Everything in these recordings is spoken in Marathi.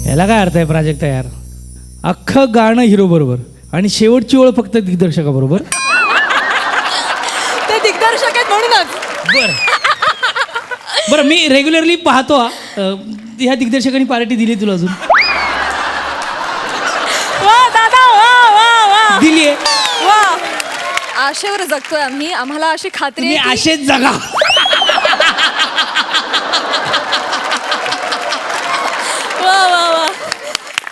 याला काय अर्थ आहे प्राजक्ता यार? अख्खं गाणं हिरो बरोबर आणि शेवटची ओळ फक्त दिग्दर्शकाबरोबर. ते दिग्दर्शक आहेत म्हणूनच. बरं बरं, मी रेग्युलरली पाहतो ह्या दिग्दर्शकांनी पार्टी दिली तुला अजून? वा दादा, वा वा वा, दिलीये. वा. आशेवर जगतोय आम्ही, आम्हाला अशी खात्री तुम्ही आहे की- असेच जगा. वा वा वा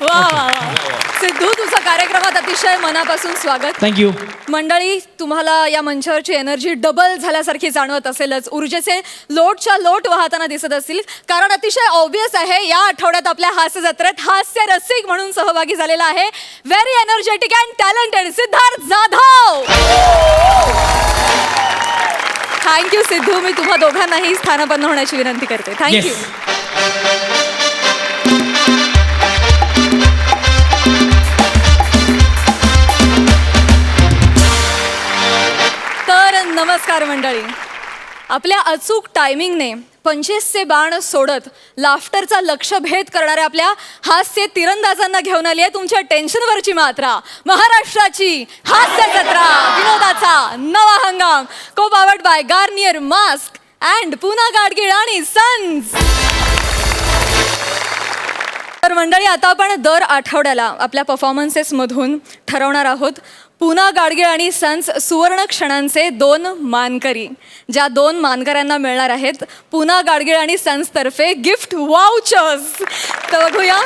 वा वा वा. सिद्धू, तुझं कार्यक्रमात अतिशय मनापासून स्वागत. थँक्यू. मंडळी, तुम्हाला या मंचावरची एनर्जी डबल झाल्यासारखी जाणवत असेलच. ऊर्जेचे लोटच्या लोट वाहताना दिसत असतील, कारण अतिशय ऑब्वियस आहे या आठवड्यात आपल्या हास्य जत्रेत हास्य रसिक म्हणून सहभागी झालेला आहे very energetic and talented Siddharth Jadhav. Thank you Siddhu. मी तुम्हा दोघांनाही स्थानापन्न होण्याची विनंती करते. थँक्यू. तर नमस्कार मंडळी. आपल्या अचूक टायमिंगने 25चे बाण सोडत लाफ्टरचा लक्ष्यभेद करणाऱ्या आपल्या हास्य तिरंदाजांना घेऊन आली आहे तुमच्या टेन्शनवरची मात्रा. महाराष्ट्राची हास्य जत्रा, विनोदाचा नवा हंगाम, co powered by Garnier mask and Puna Gadgil आणि सन्स. तर मंडळी, आता आपण दर आठवड्याला आपल्या परफॉर्मन्सेसमधून ठरवणार आहोत पुना गाडगीळ आणि सन्स सुवर्ण क्षणांचे 2 मानकरी. ज्या 2 मानकऱ्यांना मिळणार आहेत पुना गाडगीळ आणि सन्स तर्फे गिफ्ट वाउचर्स. तर बघूया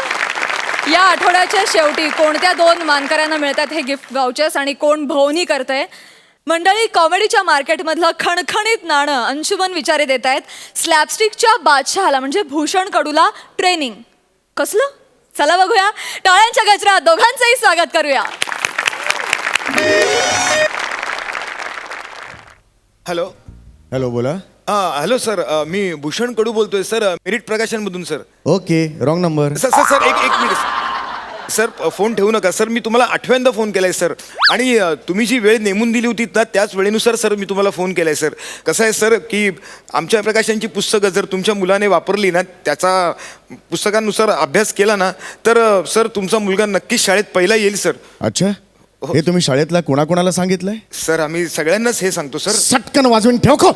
या आठवड्याच्या शेवटी कोणत्या 2 मानकऱ्यांना मिळतात हे गिफ्ट वाउचर्स आणि कोण भोवनी करतंय. मंडळी, कॉमेडीच्या मार्केटमधलं खणखणीत नाणं अंशुमन विचारे देत आहेत स्लॅपस्टिकच्या बादशहाला म्हणजे भूषण कडूला ट्रेनिंग. कसलं? चला बघूया. टाळ्यांच्या गजरात दोघांचंही स्वागत करूया. हॅलो. हॅलो, बोला. हॅलो सर, मी भूषण कडू बोलतोय सर, मेरिट प्रकाशनमधून सर. Okay, wrong number. Sir sir sir एक मिनिट सर, फोन ठेवू नका सर. मी तुम्हाला 8व्यांदा फोन केलाय सर, आणि तुम्ही जी वेळ नेमून दिली होती ना त्याच वेळेनुसार सर मी तुम्हाला फोन केलाय सर. कसं आहे सर की आमच्या प्रकाशांची पुस्तकं जर तुमच्या मुलाने वापरली ना, त्याचा पुस्तकांनुसार अभ्यास केला ना, तर सर तुमचा मुलगा नक्कीच शाळेत पहिला येईल सर. अच्छा, हे तुम्ही शाळेतल्या कोणाकोणाला सांगितलंय? सर आम्ही सगळ्यांनाच हे सांगतो सर. सटकन वाजवून ठेव खो.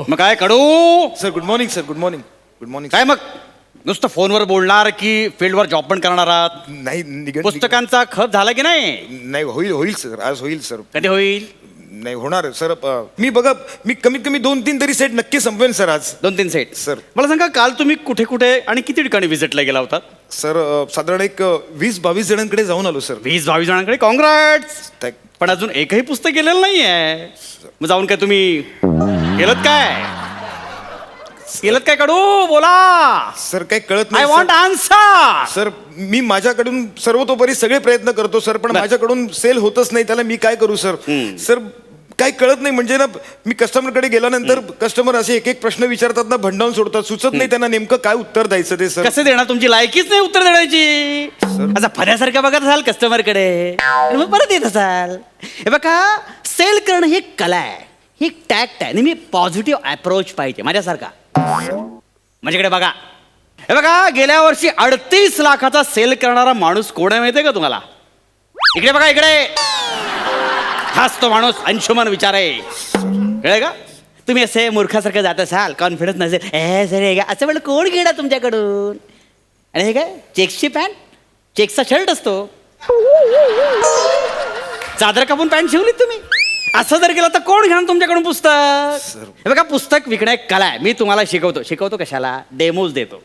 मग काय Kadu? Sir good morning sir. Good morning. Good morning. काय मग नुसतं फोनवर बोलणार की फील्डवर जॉब पण करणार आहात? नाही पुस्तकांचा खप झाला की नाही? नाही, होईल सर, आज होईल सर. कधी होईल? नाही होणार सर. मी बघा, मी कमीत कमी 2-3 तरी सेट नक्की संपवेन सर आज. 2-3 सेट सर. मला सांगा, काल तुम्ही कुठे कुठे आणि किती ठिकाणी व्हिजिटला गेला होता? सर साधारण एक 20-22 जणांकडे जाऊन आलो सर. 20-22 जणांकडे? कॉंग्रॅट्स. पण अजून एकही पुस्तक गेलेलं नाहीये. मग जाऊन काय तुम्ही केलत काय कडू? बोला सर. काही कळत आय नाही वॉन्ट आन्सर. सर. मी माझ्याकडून सर्वतोपरी सगळे प्रयत्न करतो सर, पण बर. माझ्याकडून सेल होतच नाही. त्याला मी काय करू सर? सर काही कळत नाही. म्हणजे ना, मी कस्टमरकडे गेल्यानंतर कस्टमर असे एक एक प्रश्न विचारतात ना, भंडावून सोडतात. सुचत नाही त्यांना नेमकं काय उत्तर द्यायचं ते सर. कसे देणार? तुमची लायकीच नाही उत्तर देण्याची. असं फण्यासारखं बघत असाल कस्टमरकडे, मग परत येत असाल. हे बघा, सेल करणं ही एक कला आहे, ही एक टॅक्ट आहे. नेहमी पॉझिटिव्ह अप्रोच पाहिजे माझ्यासारखा. माझ्याकडे बघा. हे बघा, गेल्या वर्षी 38 लाखाचा सेल करणारा माणूस कोण आहे माहितीये का तुम्हाला? इकडे बघा, इकडे. हाच तो माणूस अंशुमन विचारे. कळलं का? तुम्ही असे मूर्खासारखं जात असाल, कॉन्फिडन्स नसेल, सर हे असं म्हणलं कोण घेणार तुमच्याकडून? आणि हे काय, चेक्सची पॅन्ट, चेक्सचा शर्ट असतो, चादर कापून पॅन्ट शिवली तुम्ही. असं जर केलं तर कोण घेणार तुमच्याकडून पुस्तक? हे बघा, पुस्तक विकणं एक कला आहे. मी तुम्हाला शिकवतो कशाला? डेमोज देतो.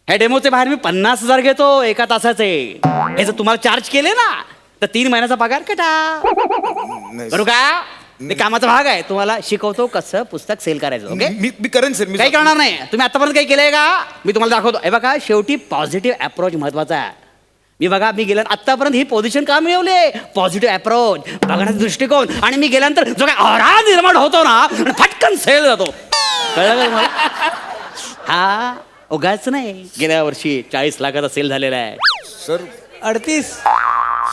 ह्या डेमोचे बाहेर मी 50,000 घेतो एका तासाचे. हे जर तुम्हाला चार्ज केले ना तर 3 महिन्याचा पगार कटा. बरोबर का? ते कामाचा भाग आहे. तुम्हाला शिकवतो कसं पुस्तक सेल करायचं. ओके, मी करेन सर. मी काही करणार नाही. तुम्ही आतापर्यंत काही केलंय का? मी तुम्हाला दाखवतो. हे बघा, शेवटी पॉझिटिव्ह अप्रोच महत्वाचा आहे. मी गेल्या आतापर्यंत ही पोझिशन का मिळवली? पॉझिटिव्ह अप्रोच, बघण्याचा दृष्टिकोन. आणि मी गेल्यानंतर जो काय औरा निर्माण होतो ना, फटकन सेल जातो. कळलं का तुम्हाला? हा उगाच नाही. गेल्या वर्षी 40 लाखाचा सेल झालेला आहे सर. 38.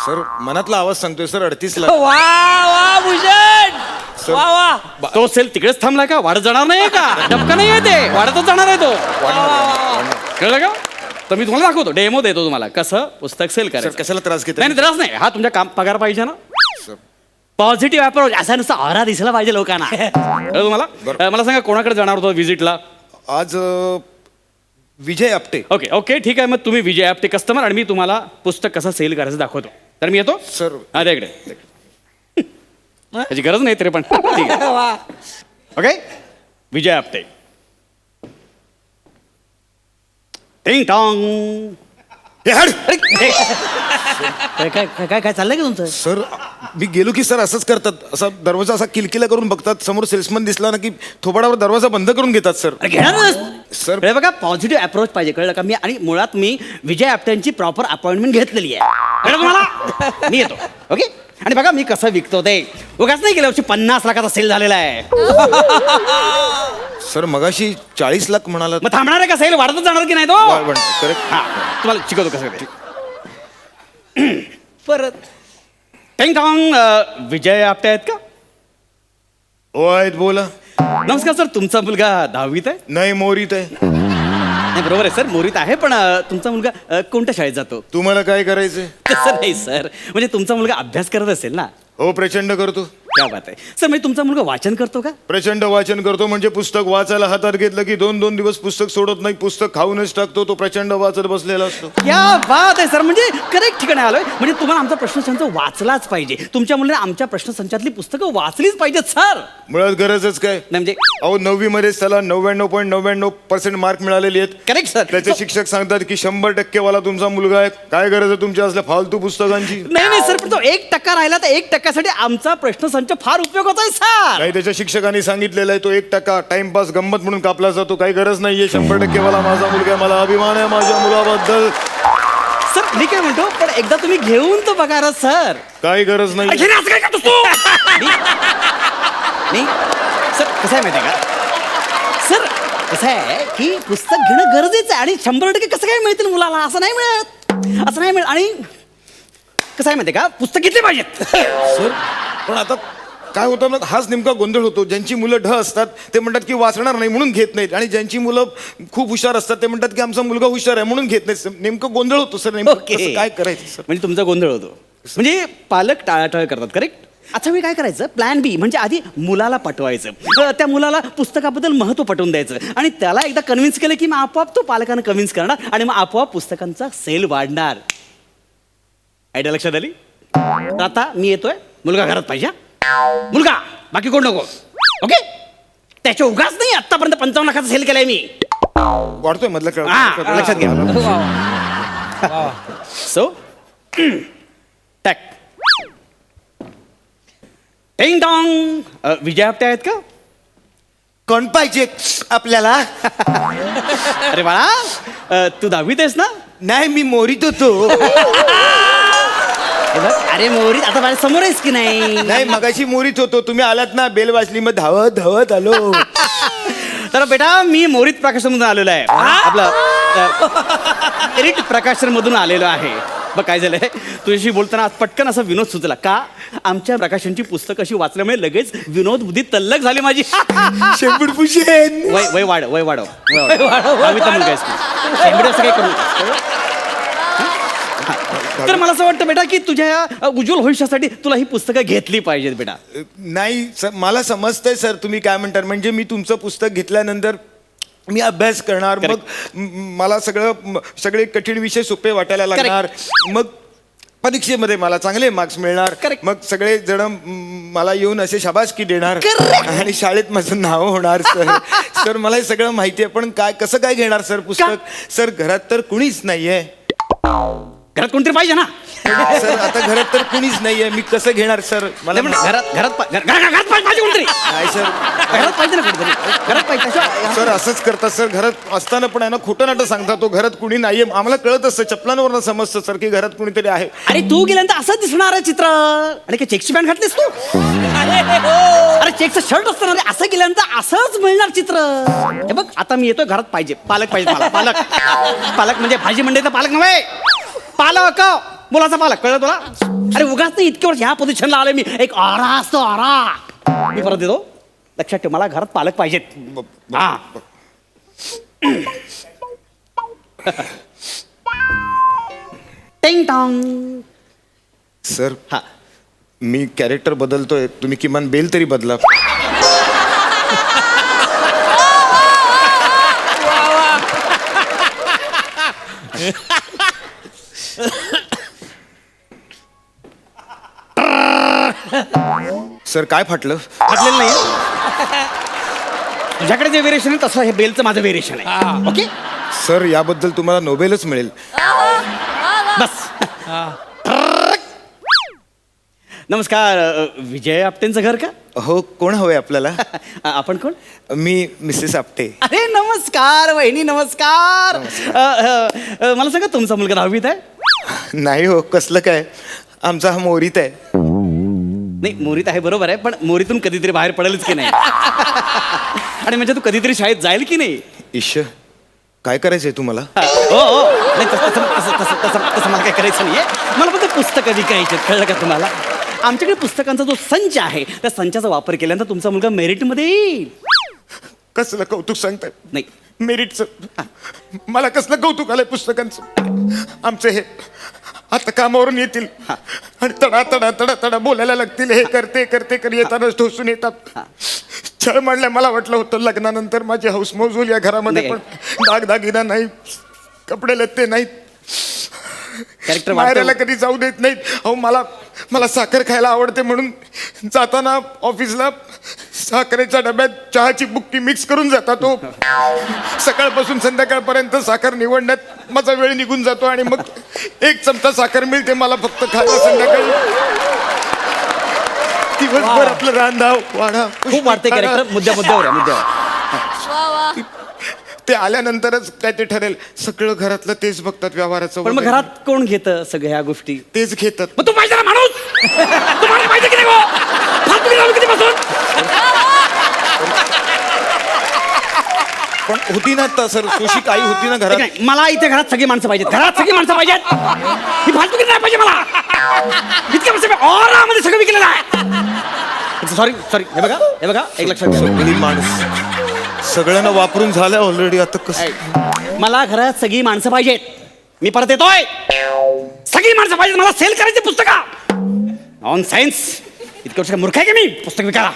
सर मनातला आवाज सांगतोय सर. 38 लाख. वा वा भूषण. वा वा तो सेल तिकडेच थांबलाय का वाढत जाणार नाही का डबका नाही आहे ते वाढतच जाणार आहे तो कळलं का तर मी तुम्हाला दाखवतो डेमो देतो तुम्हाला कसं पुस्तक सेल सर करायचं कशाला त्रास घेत नाही नाही, त्रास नाही हा तुमच्या काम पगार पाहिजे ना पॉझिटिव्ह अप्रोच असा नुसता ऑरा दिसला पाहिजे लोकांना कळलं तुम्हाला मला सांगा कोणाकडे जाणार होतो व्हिजिटला आज विजय आपटे ओके ओके ठीक आहे मग तुम्ही विजय आपटे कस्टमर आणि मी तुम्हाला पुस्तक कसं सेल करायचं दाखवतो तर मी येतो सर हा द्या इकडे त्याची गरज नाही तरी पण ठीक आहे वा ओके विजय आपटे टिंग टॉंग हे हट! काय काय काय काय काय चाललंय का तुमचं सर मी गेलो की सर असंच करतात असा दरवाजा असा किलकिला करून बघतात समोर सेल्समन दिसला ना की थोबाडावर दरवाजा बंद करून घेतात सर अरे घेणार सर हे बघा पॉझिटिव्ह अप्रोच पाहिजे कळलं का मी आणि मुळात मी विजय आपट्यांची प्रॉपर अपॉइंटमेंट घेतलेली आहे कळलं तुम्हाला मी येतो ओके आणि बघा मी कसं विकतो ते उगाच नाही गेल्या वर्षी 50 लाखाचा सेल झालेला आहे सर मगाशी 40 लाख म्हणाला मग थांबणार आहे का सेल वाढतच जाणार की नाही तो करेक्ट हा तुम्हाला शिकवतो कसं ते परत टिंग टॉंग विजय आपटे आहेत का हो आहेत बोला नमस्कार सर तुमचा मुलगा 10वीत आहे नाही मोरीत आहे नाही बरोबर आहे सर मोरीत आहे पण तुमचा मुलगा कोणत्या शाळेत जातो तुम्हाला काय करायचंय तसं नाही सर म्हणजे तुमचा मुलगा अभ्यास करत असेल ना हो प्रचंड करतो क्या बात आहे सर म्हणजे तुमचा मुलगा वाचन करतो का प्रचंड वाचन करतो म्हणजे पुस्तक वाचायला हातात घेतलं की 2-2 दिवस पुस्तक सोडत नाही पुस्तक खाऊनच टाकतो तो प्रचंड वाचत बसलेला असतो क्या बात आहे सर म्हणजे करेक्ट ठिकाणी आलोय म्हणजे तुम्हाला आमचा प्रश्नसंच वाचलाच पाहिजे तुमच्या मुलाने आमच्या प्रश्नसंचातली पुस्तकं वाचलीच पाहिजेत सर मुळात गरजच काय नाही म्हणजे अहो 9वी मध्येच त्याला 99.99% मार्क मिळालेले आहेत करेक्ट सर त्याचे शिक्षक सांगतात की 100% वाला तुमचा मुलगा आहे काय गरज आहे तुमच्या असल्या फालतू पुस्तकांची नाही नाही सर पण तो 1% राहिला तर 1%साठी आमचा प्रश्नसंच फार उपयोग होतोय सर नाही त्याच्या शिक्षकांनी सांगितलेलं आहे तो 1% टाइमपास गंमत म्हणून कापला जातो काही गरज नाहीये 100% वाला माझा मुलगा आहे मला अभिमान आहे माझ्या मुलाबद्दल सर मी काय म्हणतो पण एकदा तुम्ही घेऊन तो बघा ना सर काही गरज नाही अरे, असं काय करतोस तू? नाही सर कसं आहे माहिती आहे का सर कसं आहे की पुस्तक घेणं गरजेचं आहे आणि 100% कसं काय मिळतील मुलाला असं नाही मिळत आणि कसं आहे माहिती आहे का पुस्तक घेतले पाहिजेत सर पण आता काय होतं ना हाच नेमका गोंधळ होतो ज्यांची मुलं ढ असतात ते म्हणतात की वाचणार नाही म्हणून घेत नाहीत आणि ज्यांची मुलं खूप हुशार असतात ते म्हणतात की आमचा मुलगा हुशार आहे म्हणून घेत नाहीत नेमकं गोंधळ होतो सर नेमकं ओके कसं काय करायचं सर म्हणजे तुमचा गोंधळ होतो म्हणजे पालक टाळाटाळ करतात करेक्ट अच्छा मी काय करायचं प्लॅन बी म्हणजे आधी मुलाला पटवायचं त्या मुलाला पुस्तकाबद्दल महत्त्व पटवून द्यायचं आणि त्याला एकदा कन्व्हिन्स केलं की मग आपोआप तो पालकांना कन्व्हिन्स करणार आणि मग आपोआप पुस्तकांचा सेल वाढणार आयडिया लक्षात आली तर आता मी येतोय मुलगा घरात पाहिजे हा? मुलगा बाकी कोण नको ओके त्याच्या उगाच नाही आतापर्यंत 55 लाखाचा सेल केलाय मी वाढतोय मधलं हा लक्षात घ्या सो टॅक टिंग टॉंग विजय आपटे आहेत का कोण पाहिजे आपल्याला अरे बाळा तू 10वीत आहेस ना नाही मी मोरीत होतो हे बघ, अरे मोरी आता माझ्या समोर आहेस की नाही नाही मगाशी मोरीत होतो तुम्ही आलात ना बेल वाजली मग धावत धावत आलो तर बेटा मी मोरित प्रकाशनमधून आलेलो आहे आपला एरिट प्रकाशनमधून आलेलो आहे बघ काय झालंय तुझ्याशी बोलताना आज पटकन असा विनोद सुचला का आमच्या प्रकाशनची पुस्तक अशी वाचल्यामुळे लगेच विनोद बुद्धी तल्लक झाली माझी शेपूट पुशेन वय वाढव दहावीचा मुलगा आहेस तू. शेंबडे असं काही करू नकोस. तर मला असं वाटतं बेटा की तुझ्या या उज्ज्वल भविष्यासाठी तुला ही पुस्तकं घेतली पाहिजेत बेटा नाही सर मला समजतंय सर तुम्ही काय म्हणतात म्हणजे मी तुमचं पुस्तक घेतल्यानंतर मी अभ्यास करणार मग मला सगळे कठीण विषय सोपे वाटायला लागणार मग परीक्षेमध्ये मला चांगले मार्क्स मिळणार Correct. मग सगळे जण मला येऊन असे शाबासकी देणार आणि शाळेत माझं नाव होणार सर सर मला हे सगळं माहिती आहे पण कसं काय घेणार सर पुस्तक सर घरात तर कुणीच नाहीये घरात कोणतरी पाहिजे ना सर आता घरात तर कुणीच नाहीये मी कसं घेणार सर मला घरात पाहिजे कोणतरी नाही सर घरात पाहिजे ना कोणतरी घरात पाहिजे सर असंच करतात सर घरात असताना पण आहे ना खोटं नाटं सांगतात तो घरात कुणी नाहीये आम्हाला कळत असतं चपलांवरनं समजतं सर की घरात कुणीतरी आहे अरे तू गेल्यानंतर असंच दिसणार आहे चित्र आणि काय चेकची पॅन्ट घातलीस तू अरे चेकचं शर्ट असतं ना असं गेल्यानंतर असंच मिळणार चित्र हे बघ आता मी येतोय घरात पाहिजे पालक पाहिजे मला पालक म्हणजे भाजी मंडईचा पालक नव्हे पालक मुलाचा पालक कळलं तुला अरे उगाच नाही इतके वर्ष ह्या पोझिशनला आलोय मी एक आरा असतो आरा मी परत देतो. लक्षात ठेव, मला घरात पालक पाहिजेत. हा. टिंग टॉंग. सर हा. मी कॅरेक्टर बदलतोय, तुम्ही किमान बेल तरी बदला. सर काय फाटलं? फाटलेलं नाही. तुझ्याकडे जे व्हेरिएशन आहे तसं हे बेलचं माझं व्हेरिएशन आहे. ओके. सर याबद्दल तुम्हाला नोबेलच मिळेल. बस. नमस्कार. विजय आपटेंचं घर का? हो, कोण हवंय आपल्याला? आपण कोण? मी मिसेस आपटे. अरे नमस्कार वहिनी, नमस्कार. मला सांगा, तुमचा मुलगा 10वीत आहे? नाही हो, कसलं काय, आमचा हा मोरीत आहे. नाही, मोरीत आहे बरोबर आहे, पण मोरीतून कधीतरी बाहेर पडेलच की नाही? आणि म्हणजे तू कधीतरी शाळेत जाईल की नाही? ईश, काय करायचंय तुम्हाला? हो हो. नाही, तसं मला काय करायचं नाहीये. मला फक्त पुस्तकं विकायची, कळलं का तुम्हाला? आमच्याकडे पुस्तकांचा जो संच आहे त्या संचाचा वापर केल्यानंतर तुमचा मुलगा मेरिटमध्ये येईल. कसलं कौतुक सांगताय? नाही, मेरिटचं मला कसलं कौतुक आलंय पुस्तकांचं. आमचे हे आता कामावरून येतील आणि तडा तडा तडा तडा बोलायला लागतील. हे करते करते कर येतानाच ठोसून येतात. छळ मांडल्या. मला वाटलं होतं लग्नानंतर माझी हौस मौज होईल या घरामध्ये, नाही. पण दागदागिना नाही, कपडे लत्ते नाहीत, कॅरेक्टर माहेराला कधी जाऊ देत नाहीत. अहो मला साखर खायला आवडते म्हणून जाताना ऑफिसला साखरेच्या डब्यात चहाची बुक्की मिक्स करून जातात. तो सकाळपासून संध्याकाळपर्यंत साखर निवडण्यात माझा वेळ निघून जातो आणि मग 1 चमचा साखर मिळते मला फक्त खायला संध्याकाळी. दिवसभर आपलं रांधाव वाढा खूप वाटते कॅरेक्टर. मुद्द्यावर या, मुद्द्यावर. वा वा. ते आल्यानंतरच काय ते ठरेल. सगळं घरातलं तेच बघतात, व्यवहाराचं पण मग वगैरे. घरात कोण घेतं सगळ्या ह्या गोष्टी? तेच घेतात. मग तू पाहिजे ना माणूस. तुम्हाला पाहिजे की नाही गो? फालतू किती कधीपासून? पण होती ना आता सर, सुशिक आई होती ना घरात. नाही, मला इथे घरात सगळी माणसं पाहिजेत. घरात सगळी माणसं पाहिजेत. ही फालतू किती नाही पाहिजे मला. इतक्या वर्ष ऑरामध्ये सगळं विकलेलं आहे. Sorry sorry. हे बघा एक लक्षात घ्या. सगळी माणूस सगळ्यांना वापरून झालं ऑलरेडी. आता कसं? मला घरात सगळी माणसं पाहिजेत. मी परत येतोय. सगळी माणसं पाहिजेत. मला सेल करायची पुस्तकं. On science. इतकं वर्ष मूर्ख आहे का मी पुस्तक विकायला?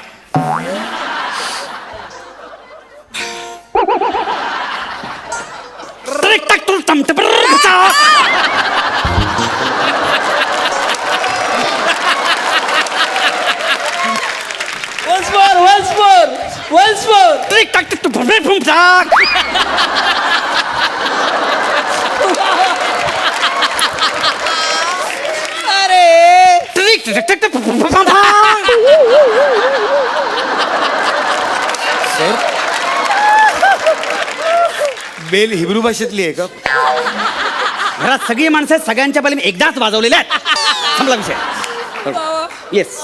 once more. Sir, bell Hebrew भाषेतली आहे का? घरात सगळी माणसं आहेत. सगळ्यांच्या पहिले मी एकदाच वाजवलेल्या आहेत. संपला विषय. येस.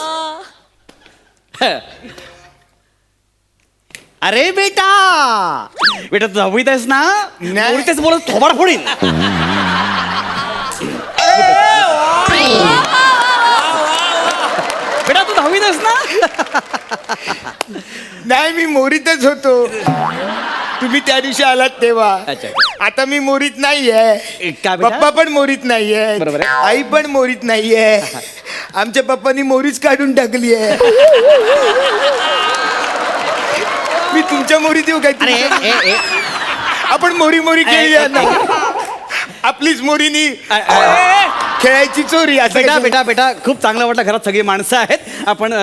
अरे बेटा तू 10वीत आहेस ना? नाही. उलटेच बोलत थोबाड फोडीन. बेटा तू 10वीत आहेस ना? नाही, मी मोरीतच होतो. तुम्ही त्या दिवशी आलात तेव्हा. अच्छा. आता मी मोरीत नाहीये. का बेटा? पप्पा पण मोरीत नाहीये. बरोबर आहे. आई पण मोरीत नाहीये. आमच्या पप्पानी मोरीच काढून टाकली आहे. मी तुमच्या मोरीत येऊ काय? अरे आपण मोरी मोरी खेळूया ना. आपलीच मोरीनी खेळायची चोरी. असं बेटा कसं? बेटा बेटा खूप चांगलं वाटलं. घरात सगळी माणसं आहेत. आपण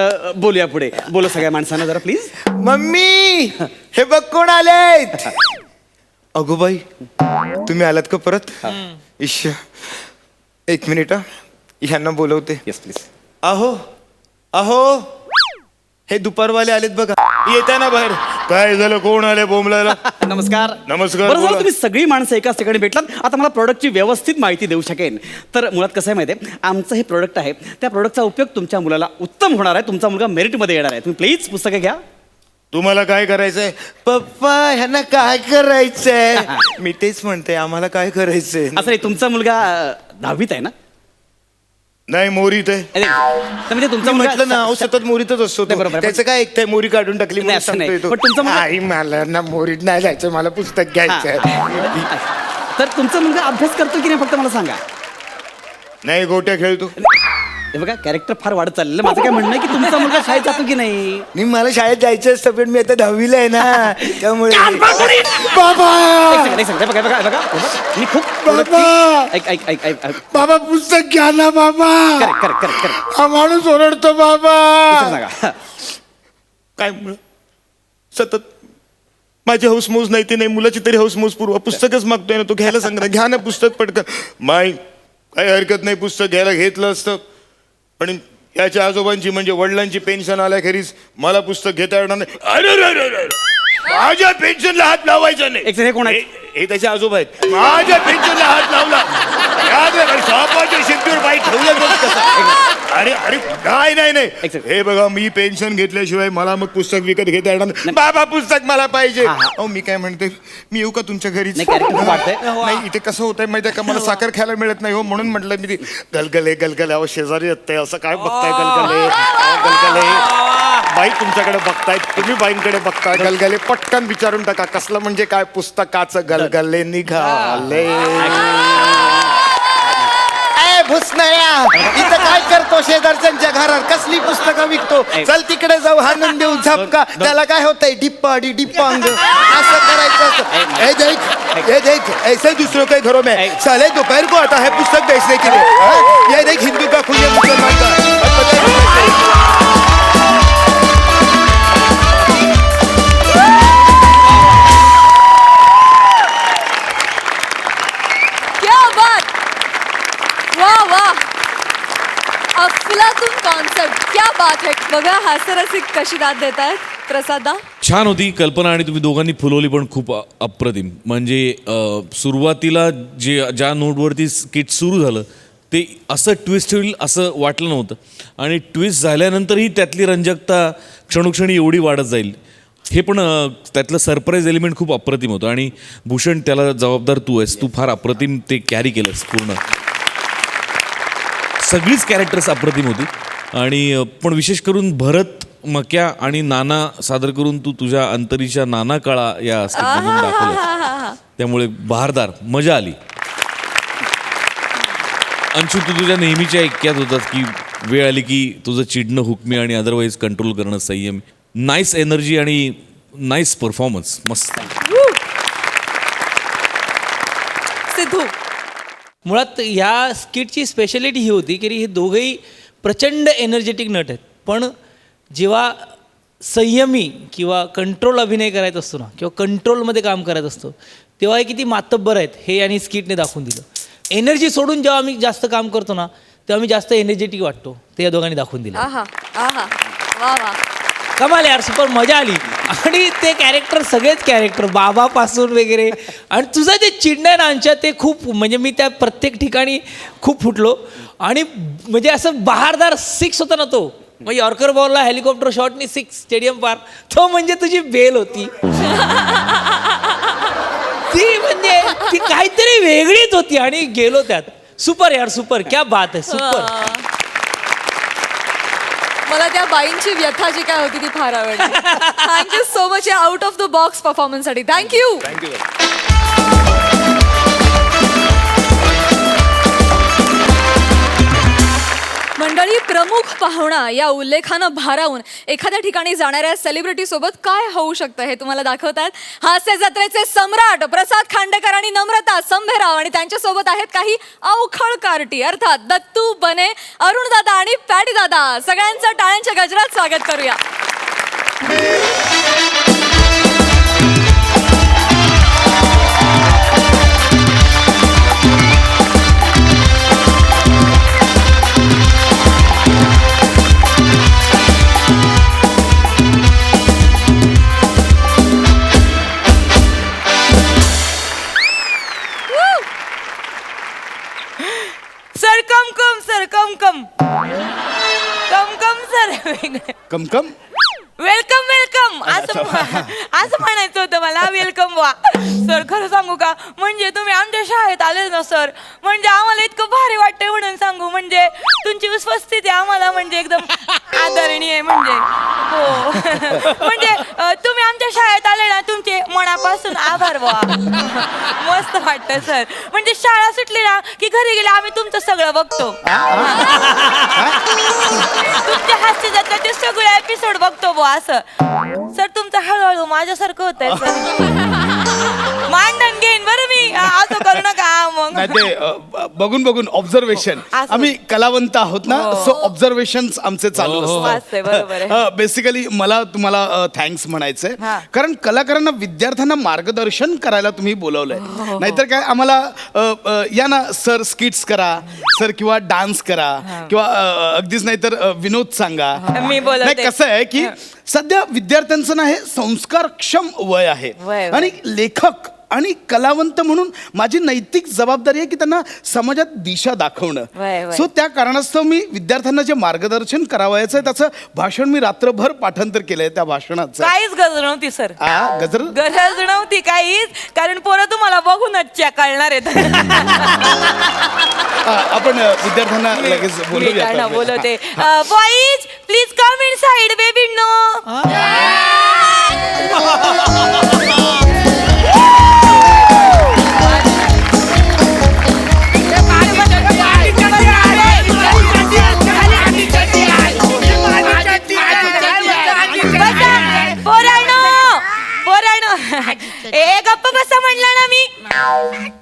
बोलूया पुढे. बोलो सगळ्या माणसांना जरा प्लीज. मम्मी, हे बघ कोण आलेत. अगो बाई, तुम्ही आलात का परत? इश्य, 1 मिनिट हा. ह्यांना बोलवते. Yes please. अहो अहो, हे दुपारवाले आलेत बघा. येता ना बाहेर. काय झालं? कोण आले बोंबलायला? नमस्कार. नमस्कार, बरं झालं बोला. तुम्ही सगळी माणसं एकाच ठिकाणी भेटलात. आता मला प्रोडक्टची व्यवस्थित माहिती देऊ शकेन. तर मुळात कसं आहे माहिती आहे, आमचं हे प्रोडक्ट आहे. त्या प्रोडक्टचा उपयोग तुमच्या मुलाला उत्तम होणार आहे. तुमचा मुलगा मेरिटमध्ये येणार आहे. तुम्ही प्लीज पुस्तकं घ्या. तुम्हाला काय करायचंय? पप्पा, ह्यांना काय करायचंय? मी तेच म्हणते, आम्हाला काय करायचंय? असं नाही, तुमचा मुलगा 10वीत आहे ना? नाही मोरीत आहे अरे, तर म्हणजे तुमचा मी मुलगा म्हटलं ना अहो सतत मोरीतच असतो नाही, तो. बरोबर. त्याचं काय ऐकताय मोरी काढून टाकली नाही, म्हणून असं नाही. सांगतोय तो. पण तुमचा मुलगा- आई मला ना मोरीत नाही जायचं मला पुस्तक घ्यायचं आहे. तर तुमचा मुलगा अभ्यास करतो की नाही फक्त मला सांगा. नाही गोट्या खेळतो. हे बघा कॅरेक्टर फार वाढत चाललेलं. माझं काय म्हणणं आहे की तुमचा मुलगा शाळेत जातो की नाही. नाही मला शाळेत जायचं असतं पण मी आता 10वीला आहे ना त्यामुळे बाबा एक सेकंड, बघा बघा बघा हे बघा, मी खूप बाबा! ऐक ऐक ऐक ऐक ऐक. बाबा पुस्तक घ्या ना बाबा करेक्ट करेक्ट करेक्ट करेक्ट. हा माणूस ओरडतो बाबा सांगा. काय मुलं सतत माझी हौसमौज नाही ते नाही मुलाची तरी हौसमौज पूर्व पुस्तकच मागतोय ना तो घ्यायला सांग ना घ्या ना पुस्तक पटकन. माय काही हरकत नाही पुस्तक घ्यायला घेतलं असतं पण याच्या आजोबांची म्हणजे वडिलांची पेन्शन आल्याखेरीज मला पुस्तक घेता येणार नाही. अरे अरे, अरे, अरे, अरे. माझ्या पेन्शनला हात लावायचा नाही. एक second, हे कोण आहेत? हे त्याचे आजोबा आहेत. माझ्या पेन्शनला हात लावला याद आहे, सापाच्या शिंपीवर बाई ठेवलं जातं कसं. अरे अरे नाही नाही नाही second. हे बघा मी पेन्शन घेतल्याशिवाय मला मग पुस्तक विकत घेता येणार नाही. बाबा पुस्तक मला पाहिजे. अहो मी काय म्हणते मी येऊ का तुमच्या घरी नाही कॅरेक्टर खूप वाटतंय. नाही इथे कसं होतंय माहिती आहे का मला साखर खायला मिळत नाही हो म्हणून म्हटलं मी ती गलगले गलगले अहो शेजारी येते असं काय बघताय गलगले अहो, गलगले बाई तुमच्याकडे बघताय तुम्ही बाईंकडे बघताय गलगले पटकन विचारून टाका कसलं म्हणजे काय पुस्तकाचं गलगले निघाले. भुसनाळ्या इथं काय करतो शेजारच्या घरात कसली पुस्तकं विकतो चल तिकडे जाऊ हाणून देऊ झपका त्याला काय होतंय डिप्पाडी डिप्पांग असं करायचं असतं. ए देख ये देख ऐसे दूसरों के घरों में साले दोपहर को आता है पुस्तक बेचने के लिए हाँ? ये देख हिंदू का खुले मुसलमान का क्या बात वाह वाह अफलातून कॉन्सेप्ट क्या बात है. बघा हास्यरसिक कशी दाद देत आहेत प्रसादा. छान होती कल्पना आणि तुम्ही दोघांनी फुलवली पण खूप अप्रतिम. म्हणजे सुरुवातीला ज्या नोटवरती स्किट सुरू झालं ते असं ट्विस्ट होईल असं वाटलं नव्हतं आणि ट्विस्ट झाल्यानंतरही त्यातली रंजकता क्षणोक्षणी एवढी वाढत जाईल हे पण त्यातलं सरप्राईज एलिमेंट खूप अप्रतिम होतं आणि भूषण त्याला जबाबदार तू आहेस. तू फार अप्रतिम ते कॅरी केलंस पूर्ण. सगळीच कॅरेक्टर्स अप्रतिम होती आणि पण विशेष करून भरत मक्या आणि नाना सादर करून तू तुझ्या अंतरीच्या नाना काळा या स्किटमधून दाखवलं त्यामुळे बहारदार मजा आली. अंशू तू तुझ्या नेहमीच्या ऐक्यात होतास की वेळ आली की तुझं चिडणं हुकमी आणि अदरवाईज कंट्रोल करणं संयम. नाईस एनर्जी आणि नाईस परफॉर्मन्स मस्त. सिद्धू मुळात ह्या स्किटची स्पेशालिटी ही होती की हे दोघंही प्रचंड एनर्जेटिक नट आहेत पण जेव्हा संयमी किंवा कंट्रोल अभिनय करायचा असतो ना किंवा कंट्रोलमध्ये काम करायचं असतं तेव्हा हे किती मातब्बर आहेत हे आणि स्किटने दाखवून दिलं. एनर्जी सोडून जेव्हा आम्ही जास्त काम करतो ना तेव्हा आम्ही जास्त एनर्जेटिक वाटतो ते या दोघांनी दाखवून दिलं. आहा आहा वा वा कमाल यार सुपर मजा आली. आणि ते कॅरेक्टर सगळेच कॅरेक्टर बाबापासून वगैरे आणि तुझं जे चिडणं ना अंशात ते खूप म्हणजे मी त्या प्रत्येक ठिकाणी खूप फुटलो आणि म्हणजे असं बहारदार 6 होता ना तो मग यॉर्कर बॉलला हेलिकॉप्टर शॉटनी 6 स्टेडियम पार तो म्हणजे तुझी बेल होती ती म्हणजे ती काहीतरी वेगळीच होती आणि गेलो त्यात. सुपर यार सुपर क्या बात आहे सुपर. मला त्या बाईंची व्यथा जी काय होती ती फार आवडली. थँक्यू सो मच या आउट ऑफ द बॉक्स परफॉर्मन्ससाठी. थँक्यू. मंडळी प्रमुख पाहुणा या उल्लेखानं भारावून एखाद्या ठिकाणी जाणाऱ्या सेलिब्रिटी सोबत काय होऊ शकतं हे तुम्हाला दाखवतात हास्य जत्रेचे सम्राट प्रसाद खांडेकर आणि नम्रता संभेराव आणि त्यांच्यासोबत आहेत काही अवखळ कार्टी अर्थात दत्तू बने अरुण दादा आणि पॅटी दादा. सगळ्यांचं टाळ्यांच्या गजरात स्वागत करूया. सर कम कम सर कम कम वेलकम वेलकम असं म्हणायचं होतं मला. वेलकम वा सर. खरं सांगू का, म्हणजे तुम्ही आमच्या शाळेत आले ना सर, म्हणजे आम्हाला इतकं भारी वाटतंय म्हणून सांगू. म्हणजे तुमची उपस्थिती आम्हाला म्हणजे एकदम आदरणीय आहे. म्हणजे हो म्हणजे तुम्ही आमच्या शाळेत आले ना, तुमचे मनापासून आभार वा. मस्त वाटतं सर. म्हणजे शाळा सुटली ना की घरी गेले आम्ही तुमचं सगळं बघतो. तुमच्या हास्य जत्राचे सगळे एपिसोड बघतो बुवा. असं सर तुमचं हळूहळू माझ्यासारखं होतंय सर. मांडण घेईन बरं मी, असं करू नका मग. नाही ते बघून ऑब्झर्वेशन. असं. आम्ही कलावंत आहोत ना, सो ऑब्झर्वेशन आमचे चालू वाचतंय, बरोबर आहे. असतात. बेसिकली मला तुम्हाला थँक्स म्हणायचंय, हा. कारण कलाकारांना विद्यार्थ्यांना मार्गदर्शन करायला तुम्ही बोलवलंय. नाहीतर काय आम्हाला या ना सर स्किट्स करा सर, किंवा डान्स करा, किंवा अगदीच नाहीतर विनोद सांगा. मी बोलवते. नाही, कसं आहे की सध्या विद्यार्थ्यांचं ना हे संस्कारक्षम वय आहे. वय. आणि लेखक आणि कलावंत म्हणून माझी नैतिक जबाबदारी आहे की त्यांना समाजात दिशा दाखवणं. वय, वय. सो त्या कारणास्तव मी विद्यार्थ्यांना जे मार्गदर्शन करावयाचं आहे त्याचं भाषण मी रात्रभर पाठांतर केलंय त्या भाषणाचं. काहीच गरज नव्हती सर. गजर गरज नव्हती काहीच, कारण पोरं तुम्हाला बघूनच कळणार आहेत. आपण विद्यार्थ्यांना लगेच मी बोलूया त्यांना आता. बोलवते. Boys please come inside baby no. ए गप्प बसा म्हणला ना मी.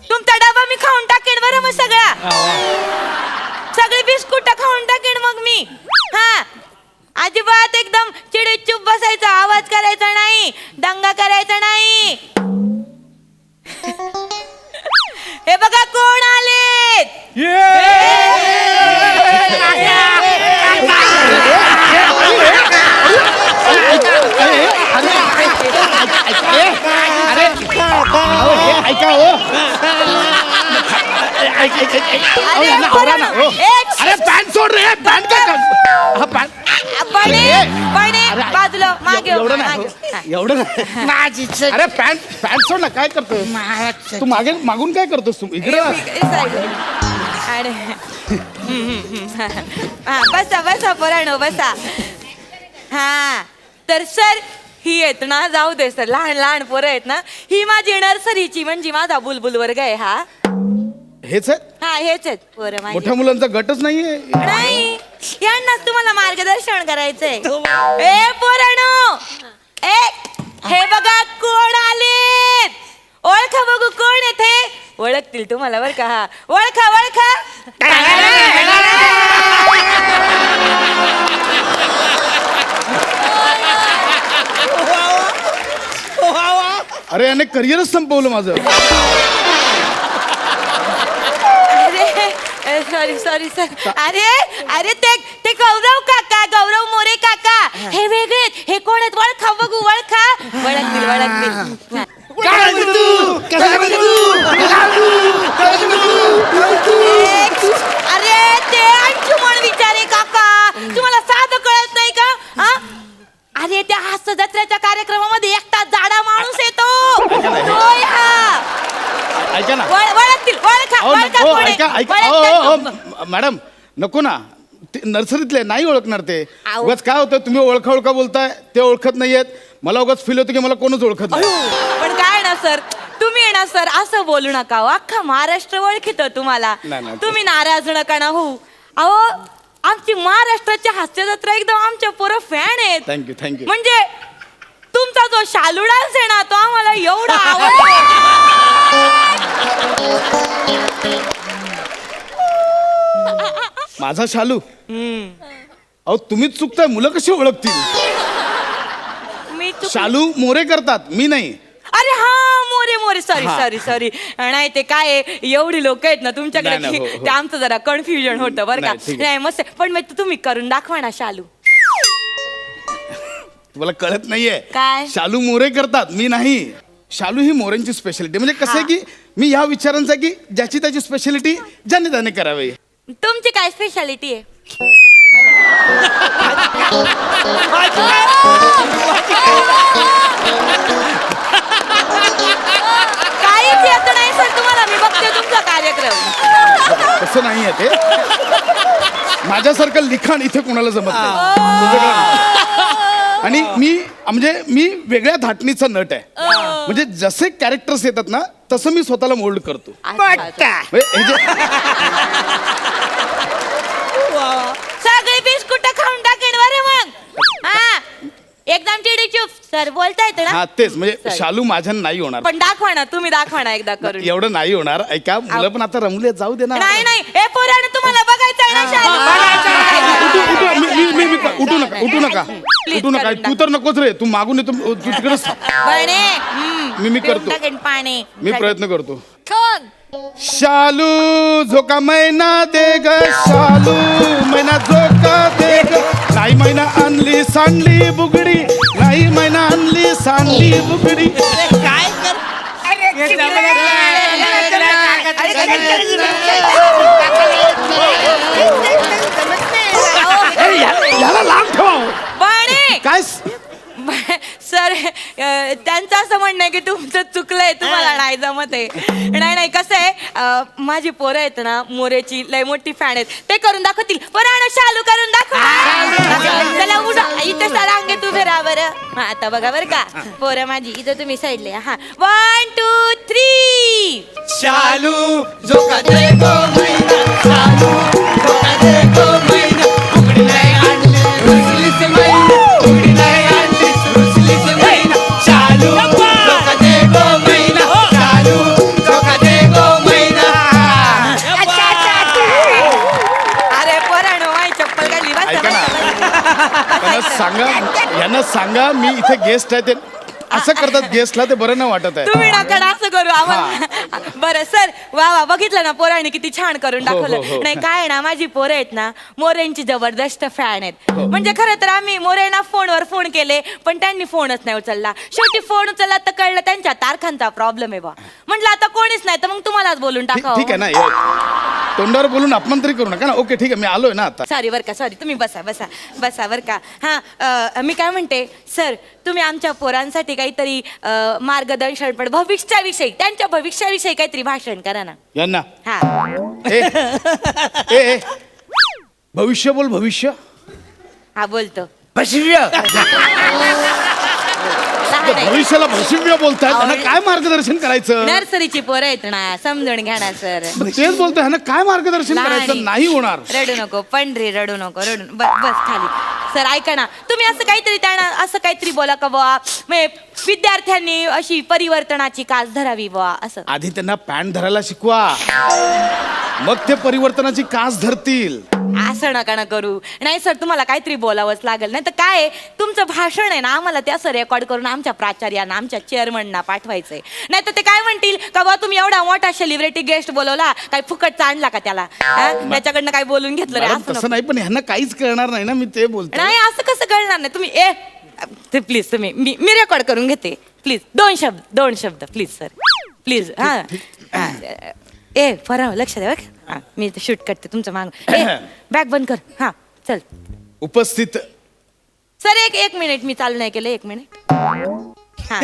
तुमचा डबा मी खाऊन टाकेन बरं मग सगळा. सगळे बिस्कुट खाऊन टाकेन मग मी. हा अजिबात एकदम चिडीत चुप बसायचा, आवाज करायचा नाही, दंगा करायचा नाही. हे बघा कोण आले. ऐका हो. अरे पॅन्ट सोड रे. पॅन्ट काय बाजूला मागे हो, एवढं मागे. नाही, एवढं नाही. अरे पॅन्ट सोड ना. काय करतोय तू? मागून काय करतोस तू? इकडे आणि हा बसा बसा पोरांनो बसा. हा तर सर ही आहेत ना, जाऊ दे सर, लहान लहान पोरं आहेत ना, ही माझी नर्सरीची म्हणजे माझा बुलबुल वर्ग आहे. हा हेच आहे. हा हेच आहेत पोरं माझी. मोठ्या मुलांचा गटच नाहीये. नाही यांनाच तुम्हाला मार्गदर्शन करायचंय. ए पोरांनो, ए हे बघा कोण आलेत. ओळखा बघू कोण येते. ओळखतील तुम्हाला बरं का. हा ओळखा ओळखा. अरे याने करिअरच संपवलं माझं. अरे सॉरी सॉरी सर. अरे अरे ते गौरव काका, गौरव मोरे काका हे वेगळेत. हे कोण आहेत वळखा बघू. वळखा. वळखतील वळखतील. अरे ते अंशुमन विचारे काका, तुम्हाला साधं कळत नाही का. हा अरे त्या हास्य जत्रेच्या कार्यक्रमामध्ये एकटा जाडा माणूस येतो. तो हा. ऐका ना. वळखतील वळखा. अहो, वळखा नको. कोण आहे? ऐका ऐका. वळखतात. मॅडम नको ना. ते नर्सरीतले नाही ओळखणार ते. आहो. उगाच काय होतं, तुम्ही ओळखा बोलताय, ते ओळखत नाहीयेत. मला उगाच फील होतं की मला कोणच ओळखत नाही. पण काय ना सर, तुम्ही ना सर असं बोलू नका हो. अख्खा महाराष्ट्र ओळखीत तुम्हाला. नाही. तुम्ही नाराज नका ना होऊ. अहो आमची महाराष्ट्राची हास्य जत्रा एकदम आमच्या पोरं फॅन आहेत. थँक्यू. म्हणजे तुमचा जो शालू डान्स आहे ना, तो आम्हाला एवढा आवडतो. माझा शालू. अहो तुम्हीच चुकताय. मुलं कशी ओळखतील. मी शालू मोरे करतात, मी नाही. अरे हा मोरे मोरे. Sorry sorry. नाही ते काय आहे, एवढी लोक आहेत ना तुमच्याकडे नाही, की हो. ते आमचं जरा कन्फ्युजन होतं बरं का. नाही, ठीक आहे. नाही मस्त. पण मग तुम्ही करून दाखवा ना शालू. तुम्हाला कळत नाहीये. काय? शालू मोरे करतात, मी नाही. शालू ही मोऱ्यांची स्पेशालिटी. म्हणजे कसं आहे की मी ह्या विचारांचा की ज्याची त्याची स्पेशालिटी ज्याने त्याने करावी. तुमची काय स्पेशालिटी आहे. विक्रम. तसं नाही आहे ते. माझ्यासारखं लिखाण इथे कोणाला जमत नाही. तुझं काय? आणि मी वेगळ्या धाटणीचा नट आहे. म्हणजे जसे कॅरेक्टर्स येतात ना तसं मी स्वतःला मोल्ड करतो. म्हणजे हे जे सगळी बिस्कुट खाऊन टाकेन बरं मग. हा एकदम चिडी चुप. सर बोलता येतं हा ना. तेच म्हणजे शालू माझ्या नाही होणार. पण दाखवा ना, तुम्ही दाखवा ना एकदा करून. एवढं नाही होणार. ऐका मुलं पण आता रमले, जाऊ दे ना. नाही नाही हे पोरानं तुम्हाला बघायचंय ना शालू. उठू नका उठू नका उठू नका. तू तर नकोच रे. तू मागून येतो. तू तिकडेच मी करतो. टाकेन पाणी. मी प्रयत्न करतो. छान. शालू झोका मैना दे ग, शालू मैना झोका दे ग. नाही मैना आणली सांडली बुगडी, नाही मैना आणली सांडली बुगडी. याला लांब ठेवा. पाणी. काय सर त्यांचं असं म्हणणं आहे की तुमचं चुकलंय, तुम्हाला नाही जमत आहे. नाही कसं आहे, माझी पोरं आहेत ना मोरेची लय मोठी फॅन आहेत. ते करून दाखवतील. बरं शालू करून दाखव. चला उडा इथे सर अंगे उभे राहा बरं. हा आता बघा बरं का पोरं माझी. इथं तुम्ही साईडले. हा 1 2 3. शालू झोका दे गो मैना, शालू झोका दे गो मैना. उघडी नाही आणली रुसलीच मैना, उघडी नाही आणली रुसलीच मैना. शालू झोका दे गो मैना, शालू झोका दे गो मैना. अरे पोरांनो माझी चप्पल घातली. ऐका ना, यांना सांगा मी इथे गेस्ट आहे. ते असं करतात गेस्टला, ते बरं नाही वाटत आहे. तुम्ही नका ना असं करू आम्हाला. बरं सर वा वा बघितलं ना पोरांनी किती छान करून हो, हो. दाखवलं. नाही काय ना माझी पोरं आहेत ना मोरेंची जबरदस्त फॅन आहेत. म्हणजे खरं तर आम्ही मोरेंना फोनवर फोन केले पण त्यांनी फोनच नाही उचलला. शेवटी फोन उचलला तर कळलं त्यांच्या तारखांचा प्रॉब्लेम आहे बा. म्हटलं आता कोणीच नाही तर मग तुम्हालाच बोलून ठीक टाकावं. आहे ना. तोंडावर बोलून अपमान तरी करू नका ना. ओके ठीक आहे, मी आलोय ना आता. सॉरी बरं का सॉरी. तुम्ही बसा बसा बसा बरं का. हां मी काय म्हणते सर तुम्ही आमच्या पोरांसाठी काहीतरी मार्गदर्शन पण भविष्याविषयी त्यांच्या भविष्याविषयी काहीतरी भाषण करा ना. यांना हा ए भविष्य बोल. भविष्य हा बोलतो. भविष्याला भविष्य बोलतायत. त्यांना काय मार्गदर्शन करायचं? नर्सरीची पोरं आहेत ना समजून घ्या ना सर. मग तेच बोलतोय. ह्यांना काय मार्गदर्शन करायचं? नाही होणार. रडू नको पंढरी रडू नको रडू बस खाली. सर ऐका ना तुम्ही असं काहीतरी त्यांना असं काहीतरी बोला का बुवा विद्यार्थ्यांनी अशी परिवर्तनाची कास धरावी बुवा असं. आधी त्यांना पॅन्ट धरायला शिकवा, मग ते परिवर्तनाची कास धरतील. असं नका ना करू. नाही सर तुम्हाला काहीतरी बोलावंच लागेल. नाही तर काय आहे, तुमचं भाषण आहे ना आम्हाला ते असं रेकॉर्ड करून आमच्या प्राचार्यांना आमच्या चेअरमनना पाठवायचंय. नाही तर ते काय म्हणतील का बा तुम्ही एवढा मोठा सेलिब्रिटी गेस्ट बोलवला काही फुकटचा आणला का त्याला त्याच्याकडनं काय बोलून घेतलं रे. मॅडम, असं तसं नको. नाही. पण ह्यांना काहीच कळणार नाही ना. मी ते बोलतो. नाही असं कसं कळणार नाही. तुम्ही ते प्लीज तुम्ही मी रेकॉर्ड करून घेते प्लीज. दोन शब्द प्लीज सर प्लीज. हा ए फराव लक्ष द्या बघ. हा मी शूट करते तुमचं माग. बॅग बंद कर. हा चल. उपस्थित सर एक मिनिट मी चालू नाही केलं. 1 मिनिट. हा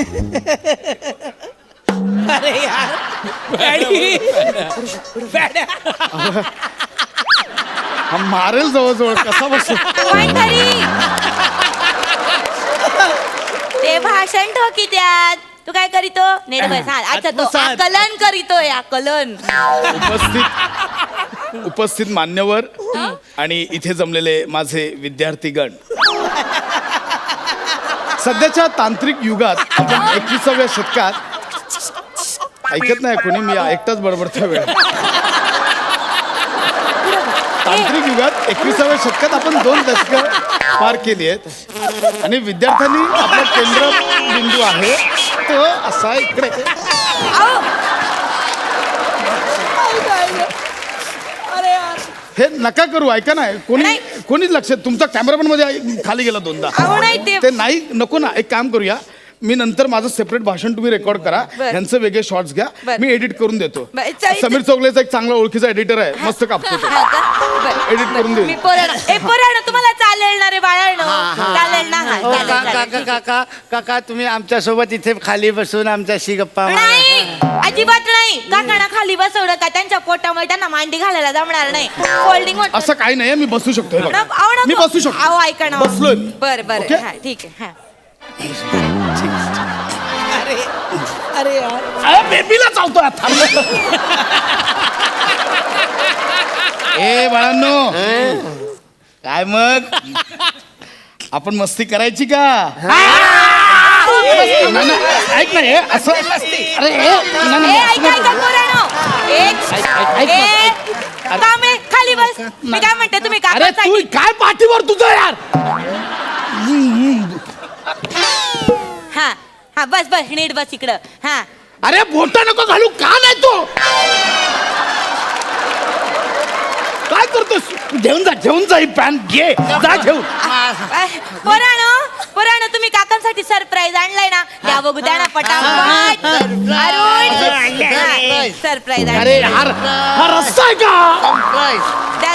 अरे यार हा मारेल जवळजवळ. कसा बस पंढरी ते भाषण ठोकी त्यात. तू काय करीतो नेट बस. हा अच्छा तो आत्मसात. आकलन करीतोय आकलन. उपस्थित मान्यवर आणि इथे जमलेले माझे विद्यार्थीगण. सध्याच्या तांत्रिक युगात आपण 21व्या शतकात ऐकत नाही कोणी. मी एकटाच बडबडता वेळ. तांत्रिक युगात 21व्या शतकात आपण 2 दशकं पार केली आहेत आणि विद्यार्थ्यांनी आपला केंद्रबिंदू आहे तो असा इकडे. हे नका करू. ऐका ना कोणीच लक्षात. तुमचा कॅमेरामॅन मध्ये खाली गेला 2दा. अहो, नाही ते- ते नाही नको ना. एक काम करूया मी नंतर माझं सेपरेट भाषण तुम्ही रेकॉर्ड करा, बर. ह्यांचं वेगळे शॉर्ट्स घ्या, बर. मी एडिट करून देतो. बर, चालेल. समीर चौगलेचा एक चांगला ओळखीचा एडिटर आहे, मस्त कापतो तो. हा का? बरं, Edit करून बरं. देईल. मी पोराणं तुम्हाला चालेल ना रे बाळांनो? चालेल ना? हा, हो, चालेल, चालेल. काका काका काका तुम्ही आमच्या सोबत इथे खाली बसून आमच्याशी गप्पा मारा. नाही अजिबात नाही. काकांना खाली बसवलं का त्यांच्या पोटामुळे त्यांना मांडी घालायला जमणार नाही. फोल्डिंग असं काही नाही, मी बसू शकतो हे बघा. मी बसू शकतो. अहो ऐका ना. बसलोय मी. बरं Okay? बरं हा ठीक आहे हा. अरे बेबीला चावतो आता. ए बाळांनो, काय मग आपण मस्ती करायची का? नाही, नाही, ऐक ना हे असं. अरे हे, नाही, नाही, ऐका ऐका पोरांनो. कामे खाली बस. मी काय म्हणते तुम्ही अरे तू काकांसाठी काय पाठीवर तुझं यार. हा हा बस बस नीट बस इकडं हा. अरे बोटा नको घालू का नाही तू. काय करतोस? घेऊन जा ही पॅन्ट घे, जा घेऊन. पोरानो तुम्ही काकांसाठी सरप्राईज आणलाय ना? द्या बघू द्या ना पटापट. सरप्राईज अरे यार, हा रस्ता आहे का?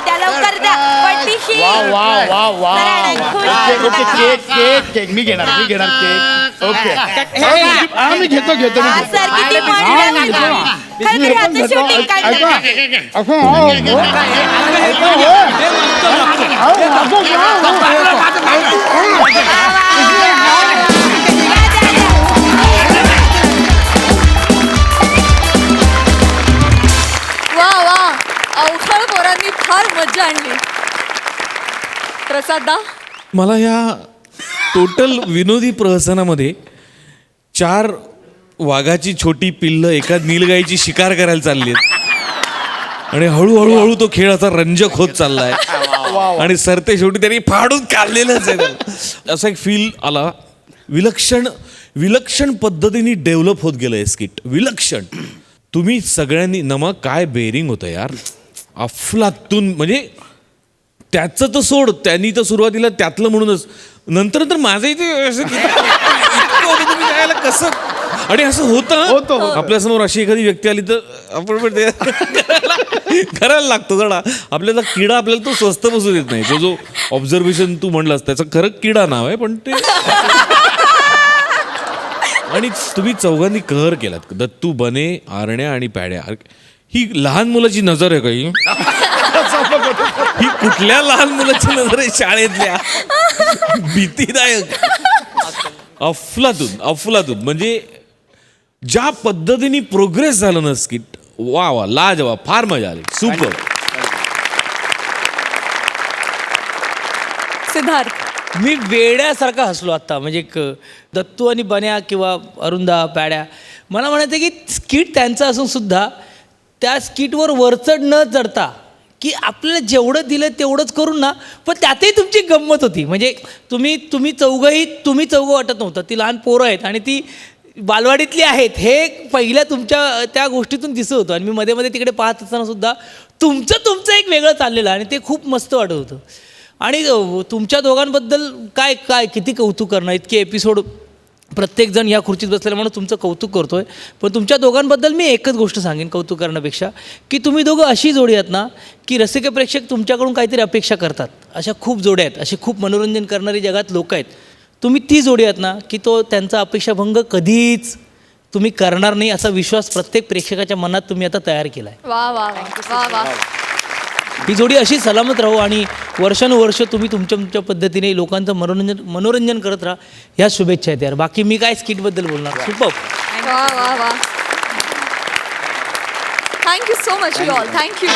द्या लवकर द्या पट्टीशी. वा वा वा वा. जरा ना, खुश. ओके, केक मी घेणार केक. ओके हा, मी घेतो मी हा, घेतो. सर किती हा, मॉडर्न मी घेतो. आहे. खरं ह्याचं शूटिंग काढलं. वा वा, अवखळ पोरांनी फार मज्जा आणली. प्रसाद दा. मला या टोटल विनोदी प्रहसनामध्ये 4 वाघाची छोटी पिल्लं एका नीलगाईची शिकार करायला चालली आहेत आणि हळूहळू तो खेळ असा रंजक होत चाललाय आणि सरते शेवटी त्यांनी फाडून काढलेलंच आहे त्याला. असा एक फील आला. विलक्षण पद्धतीने डेव्हलप होत गेलं हे स्किट. विलक्षण. तुम्ही सगळ्यांनी काय बेरिंग होतं यार. अफलातून म्हणजे त्याचं तर सोड, त्यांनी तर सुरुवातीला त्यातलं म्हणूनच, नंतर माझं इथे असं इतकं होतं तुम्ही जायला कसं. आणि असं होतं आपल्यासमोर अशी एखादी व्यक्ती आली तर आपण पण ते करायला लागतो. जरा आपल्याला किडा आपल्याला तो स्वस्त बसू देत नाही. तो जो ऑब्झर्वेशन तू म्हणलास त्याचं खरं किडा नाव आहे, पण ते आणि तुम्ही चौघांनी कहर केलात. दत्तू, बने, आरण्या आणि पॅड्या. ही लहान मुलाची नजर आहे काही. ही कुठल्या लहान मुलाची नजर आहे शाळेतल्या. भीतीदायक. अफलातून म्हणजे ज्या पद्धतीने प्रोग्रेस झालं ना स्किट, वा वा लाजवाब. फार मजा आली. सुपर. सिद्धार्थ. मी वेड्यासारखा हसलो आत्ता. म्हणजे दत्तू आणि बन्या किंवा अरुंदा, पॅड्या, मला म्हणायचं की स्किट त्यांचं असून सुद्धा त्या स्किटवर वरचढ न चढता की आपल्याला जेवढं दिलं तेवढंच करून ना, पण त्यातही तुमची गंमत होती. म्हणजे तुम्ही चौघं वाटत नव्हतं. ती लहान पोरं आहेत आणि ती बालवाडीतली आहेत हे पहिल्या तुमच्या त्या गोष्टीतून दिसत होतं. आणि मी मध्ये मध्ये तिकडे पाहत असताना सुद्धा तुमचं एक वेगळं चाललेलं आणि ते खूप मस्त वाटत होतं. आणि तुमच्या दोघांबद्दल काय किती कौतुक करणं. इतके एपिसोड प्रत्येकजण या खुर्चीत बसलेला म्हणून तुमचं कौतुक करतोय. पण तुमच्या दोघांबद्दल मी एकच गोष्ट सांगेन कौतुक करण्यापेक्षा, की तुम्ही दोघं अशी जोडी आहात ना की रसिक प्रेक्षक तुमच्याकडून काहीतरी अपेक्षा करतात. अशा खूप जोड्या आहेत, असे खूप मनोरंजन करणारी जगात लोक आहेत. तुम्ही ती जोडी आहात ना की त्यांचा अपेक्षाभंग कधीच तुम्ही करणार नाही असा विश्वास प्रत्येक प्रेक्षकाच्या मनात तुम्ही आता तयार केला आहे. वा वा वा वा. ही जोडी अशी सलामत राहू आणि वर्षानुवर्ष तुम्ही तुमच्या पद्धतीने लोकांचं मनोरंजन करत राहा, ह्या शुभेच्छा आहेत यार. बाकी मी काय स्किटबद्दल बोलणार. सुपर. वा वा वा. Thank you so much you all. Thank you.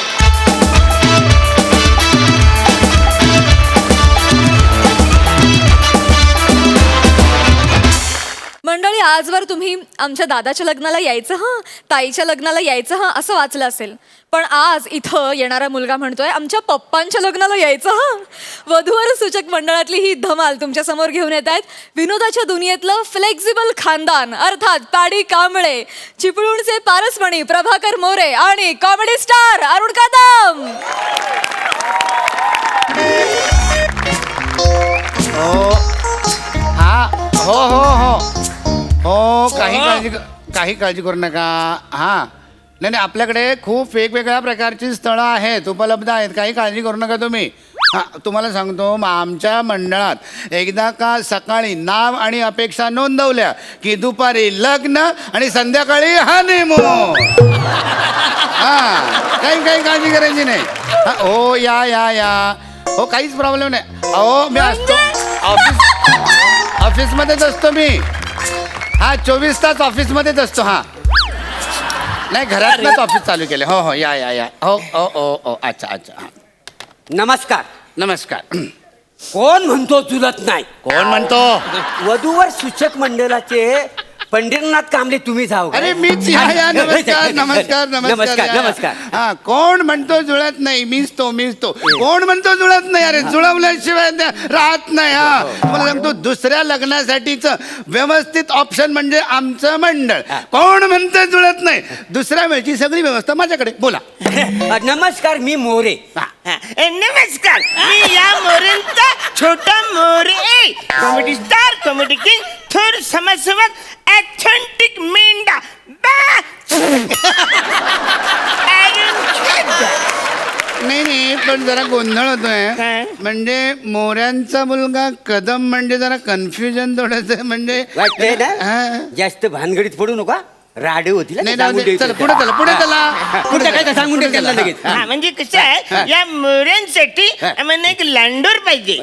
मंडळी, आजवर तुम्ही आमच्या दादाच्या लग्नाला यायचं हं, ताईच्या लग्नाला यायचं हं असं वाचलं असेल. पण आज इथं येणारा मुलगा म्हणतोय आमच्या पप्पांच्या लग्नाला यायचं हं. वधूवर सूचक मंडळातली ही धमाल तुमच्यासमोर घेऊन येत आहेत विनोदाच्या दुनियेतलं फ्लेक्झिबल खानदान, अर्थात पॅडी कांबळे, चिपळूणचे पारसमणी प्रभाकर मोरे आणि कॉमेडी स्टार अरुण कदम. हो. काही काळजी करू नका. हां नाही नाही, आपल्याकडे खूप वेगवेगळ्या प्रकारची स्थळं आहेत, उपलब्ध आहेत, काही काळजी करू नका तुम्ही. हां तुम्हाला सांगतो, आमच्या मंडळात एकदा का सकाळी नाव आणि अपेक्षा नोंदवल्या की दुपारी लग्न आणि संध्याकाळी हनीमून. हां काही काळजी करायची नाही. हो या या या, हो काहीच प्रॉब्लेम नाही. अहो मी असतो ऑफिसमध्येच असतो मी. हा 24 तास ऑफिसमध्येच असतो. हां नाही घरातनंच ऑफिस चालू केले. हो हो या या या. हो हो हो हो अच्छा अच्छा. हां नमस्कार. नमस्कार. कोण म्हणतो चुलत नाही? कोण म्हणतो? वधूवर सूचक मंडळाचे पंढरीनाथ कांबळे तुम्ही जाऊ. अरे मीच या या. नमस्कार नमस्कार नमस्कार या. नमस्कार. हा कोण म्हणतो जुळत नाही? मीच तो. कोण म्हणतो जुळत नाही? अरे जुळवल्याशिवाय राहत नाही. हा तुम्हाला सांगतो, दुसऱ्या लग्नासाठीच व्यवस्थित ऑप्शन म्हणजे आमचं मंडळ. कोण म्हणतं जुळत नाही? दुसऱ्या वेळची सगळी व्यवस्था माझ्याकडे. बोला. नमस्कार, मी मोरे. नमस्कार, मी या मोरेंचा छोटा More, comedy star, comedy king, थोर समाजसेवक, ऑथेंटिक मेंढा. नाही पण जरा गोंधळ होतोय. म्हणजे मोऱ्यांचा मुलगा कदम म्हणजे जरा कन्फ्युजन थोडंसं म्हणजे वाटतंय हा. ना? जास्त भानगडीत पडू नका. राडे होतील. नाही जाऊ दे. चला पुढे चला पुढे काय सांगून दे त्याला लगेच. हा म्हणजे कसं आहे, या मोऱ्यांसाठी आम्हाला एक लांडोर पाहिजे.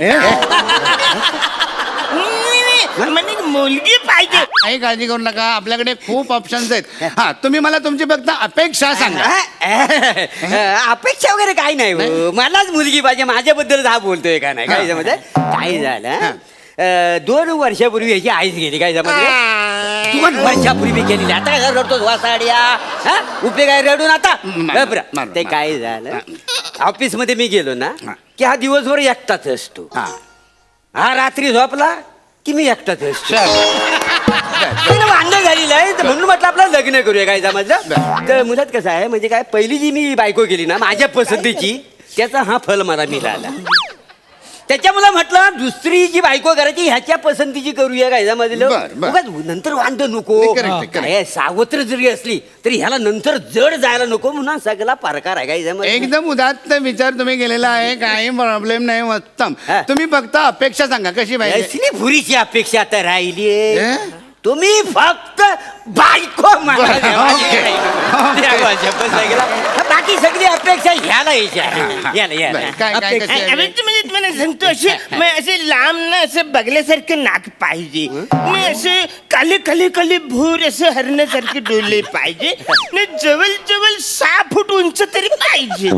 आम्हाला एक मुलगी पाहिजे. काही काळजी करू नका, आपल्याकडे खूप ऑप्शन्स आहेत. हा तुम्ही मला तुमची फक्त अपेक्षा सांगा. अपेक्षा वगैरे काही नाही हो. मलाच मुलगी पाहिजे. माझ्याबद्दल हा बोलतोय का नाही? काय समज काय झालं, 2 वर्षापूर्वी याची आईच गेली. काय समज 2 वर्षापूर्वी गेलेली. आता काय रडतो वासाड्या? उपयोग काय रडून आता? बरं ते काय झालं, ऑफिसमध्ये मी गेलो ना की हा दिवसभर एकटाच असतो. हा रात्री झोपला की मी एकटाच असतो. वांदे झालेलं आहे, तर म्हणून म्हटलं आपलं लग्न करूया. काय समजलं? तर मुलात कसं आहे, म्हणजे काय पहिली जी मी बायको केली ना माझ्या पसंतीची, त्याचा हा फल मला मिळाला. त्याच्यामुळे म्हटलं दुसरी जी बायको करायची ह्याच्या पसंतीची करूया. काय समजलं? नंतर वांद नको. काय सावत्र जरी असली तरी ह्याला नंतर जड जायला नको म्हणून सगळा प्रकार आहे. काय समज एकदम उदात्त विचार तुम्ही केलेला आहे. काही प्रॉब्लेम नाही. उत्तम. तुम्ही फक्त अपेक्षा सांगा कशी पाहिजे. असली भुरीची अपेक्षा आता राहिली. तुम्ही फक्त बायको बाकी सगळी अपेक्षा ह्याला म्हणजे तुम्हाला सांगतो, असे लांब ना असं बघल्यासारखं नाक पाहिजे. मग असं काली भूर असं हरण्यासारखे डोले पाहिजे. जवळ 6 फूट उंच तरी पाहिजे.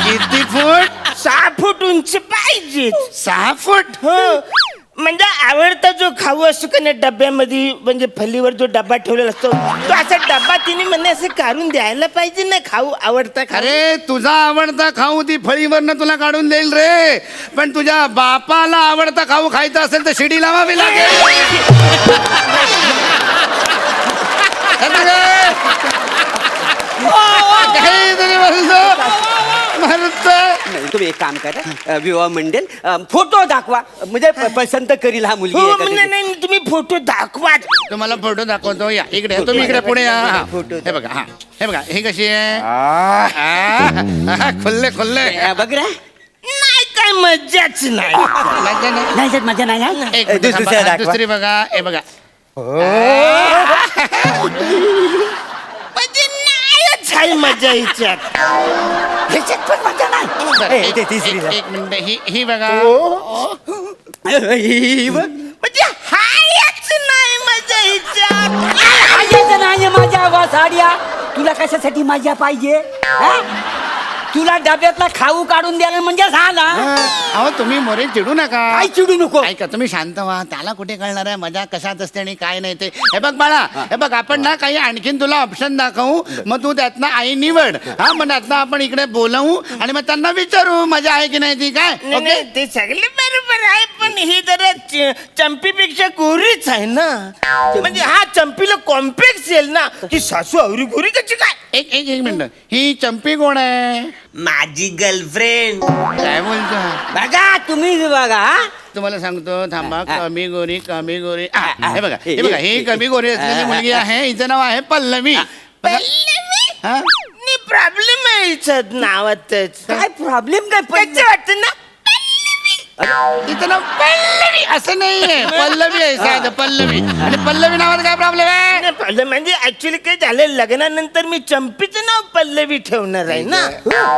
किती फूट? 6 फूट उंच पाहिजे. 6 फूट? हो म्हणजे आवडता जो खाऊ असतो का नाही डब्यामध्ये, म्हणजे फलीवर जो डब्बा ठेवलेला असतो, तो असा डब्बा तिने म्हणे असं काढून द्यायला पाहिजे ना. खाऊ आवडता. अरे तुझा आवडता खाऊ ती फळीवरनं तुला काढून देईल रे, पण तुझ्या बापाला आवडता खाऊ खायचा असेल तर शिडी लावावी लागेल. तुम्ही एक काम करा, विवाह मंडळ फोटो दाखवा, म्हणजे पसंत करील हा मुलगी. नाही तुम्ही फोटो दाखवा. तुम्हाला फोटो दाखवतो. या इकडे, तुम्ही इकडे पुढे या. हे बघा. हा हे बघा, ही कशी आहे? खुल्ले बघ रे. नाही काय मजाच नाही. मजा नाही. दुसरी बघा. हे बघा. म्हणजे नाहीच आहे मजा हिच्यात. पण मजा नाही. एक मिनिट. ही बघा. म्हणजे हायच नाही मजा हिच्यात. नाही माझ्या वासाड्या. तुला कशासाठी मजा पाहिजे? तुला डब्यातला खाऊ काढून द्यायला म्हणजे झाला. अहो तुम्ही मोरे चिडू नका. काय चिडू नको? ऐका तुम्ही शांत व्हा. त्याला कुठे कळणार आहे मजा कशात असते आणि काय नाही ते. हे बघ बाळा, हे बघ आपण ना काही आणखीन तुला ऑप्शन दाखवू, मग तू त्यातनं आई निवड. हा मग त्यातनं आपण इकडे बोलवू आणि मग त्यांना विचारू मजा आहे की नाही ती. काय नाही ते सगळे बरोबर आहे, पण ही जरा चंपीपेक्षा गोरीच आहे ना. म्हणजे हा चंपीला कॉम्प्लेक्स येईल ना. ही सासू आवरी गोरी कशी काय? एक मिनिट. ही चंपी कोण आहे? माझी गर्लफ्रेंड. काय बोलतो? बघा तुम्ही बघा, तुम्हाला सांगतो थांबा. कमी गोरी हे बघा ही कमी गोरी असलेली मुलगी आहे. हिचं नाव आहे पल्लवी. हा? प्रॉब्लेम आहे हिच्यात नावातच. काय प्रॉब्लेम काय त्याचं वाटतं ना तिचं नाव पल्लवी असं नाहीये. पल्लवी आहे साधं पल्लवी. आणि पल्लवी नावात काय प्रॉब्लेम आहे? नाही, प्रॉब्लेम म्हणजे ऍक्च्युली काय झालं लग्नानंतर मी चंपीचं नाव पल्लवी ठेवणार आहे ना.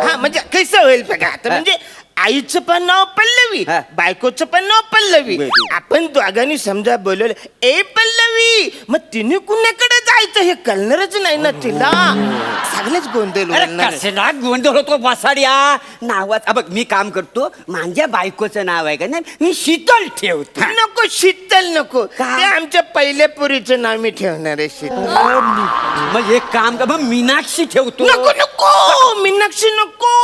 हा म्हणजे कसं होईल बघा आता म्हणजे आईचं पण नाव पल्लवी बायकोचं पण नाव पल्लवी. आपण दोघांनी समजा बोलवलं ए पल्लवी मग तिने कुणाकडे जायचं हे कळणारच नाही ना तिला. सगळेच गोंधळ होणार. कसला गोंधळ होतो बसाड्या नावात. बघ मी काम करतो माझ्या बायकोचं नाव आहे का नाही मी शीतल ठेवतो. नको शीतल नको. ते आमच्या पहिल्या पुरीचं नाव मी ठेवणार आहे शीतल. मग एक काम कर मग मीनाक्षी ठेवतो. नको नको मीनाक्षी नको.